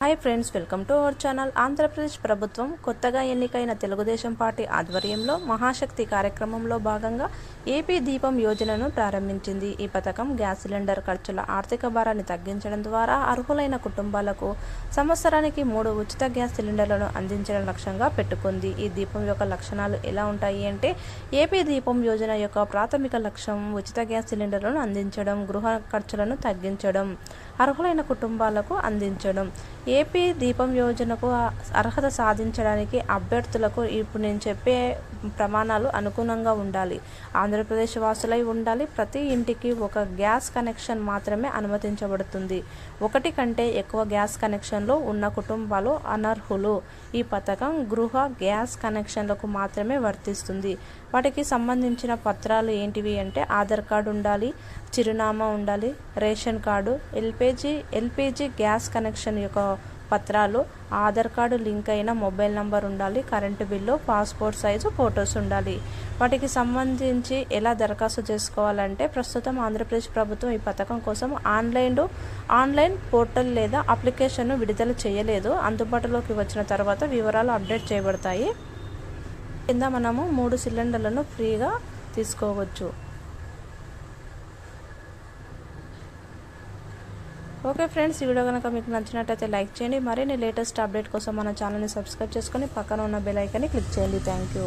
Hi friends, welcome to our channel. Andhra Pradesh ప్రభుత్వం కొత్తగా ఎన్నికైన తెలుగుదేశం పార్టీ ఆధ్వర్యంలో మహాశక్తి కార్యక్రమంలో భాగంగా ఏపీ దీపం యోజనను ప్రారంభించింది. ఈ పథకం గ్యాస్ సిలిండర్ ఖర్చుల ఆర్థిక భారాన్ని తగ్గించడం ద్వారా అర్హులైన కుటుంబాలకు సంవత్సరానికి 3 ఉచిత గ్యాస్ సిలిండర్లను అందించడం లక్ష్యంగా పెట్టుకుంది. ఈ దీపం యొక్క లక్షణాలు ఎలా ఉంటాయి అంటే, ఏపీ దీపం యోజన యొక్క ప్రాథమిక లక్ష్యం ఉచిత గ్యాస్ సిలిండర్లను అందించడం, గృహ ఖర్చులను తగ్గించడం, అర్హులైన కుటుంబాలకు అందించడం. ఏపీ దీపం యోజనకు అర్హత సాధించడానికి అభ్యర్థులకు ఇప్పుడు నేను చెప్పే ప్రమాణాలు అనుగుణంగా ఉండాలి. ఆంధ్రప్రదేశ్ వాసులై ఉండాలి. ప్రతి ఇంటికి ఒక గ్యాస్ కనెక్షన్ మాత్రమే అనుమతించబడుతుంది. 1 కంటే ఎక్కువ గ్యాస్ కనెక్షన్లు ఉన్న కుటుంబాలు అనర్హులు. ఈ పథకం గృహ గ్యాస్ కనెక్షన్లకు మాత్రమే వర్తిస్తుంది. వాటికి సంబంధించిన పత్రాలు ఏంటివి అంటే, ఆధార్ కార్డు ఉండాలి, చిరునామా ఉండాలి, ration card, LPG gas connection యొక్క పత్రాలు, ఆధార్ కార్డు లింక్ అయిన మొబైల్ నంబర్ ఉండాలి, current bill, passport size photos ఉండాలి. వాటికి సంబంధించి ఎలా దరఖాస్తు చేసుకోవాలంటే, ప్రస్తుతం ఆంధ్రప్రదేశ్ ప్రభుత్వం ఈ పథకం కోసం ఆన్లైన్ పోర్టల్ లేదా అప్లికేషన్ను విడుదల చేయలేదు. అందుబాటులోకి వచ్చిన తర్వాత వివరాలు అప్డేట్ చేయబడతాయి. కింద మనము 3 సిలిండర్లను ఫ్రీగా తీసుకోవచ్చు. ఓకే ఫ్రెండ్స్, ఈ వీడియో కనుక మీకు నచ్చినట్టయితే లైక్ చేయండి. మరిన్ని లేటెస్ట్ అప్డేట్ కోసం మన ఛానల్ని సబ్స్క్రైబ్ చేసుకొని పక్కన ఉన్న బెల్ ఐకాన్ని క్లిక్ చేయండి. Thank you.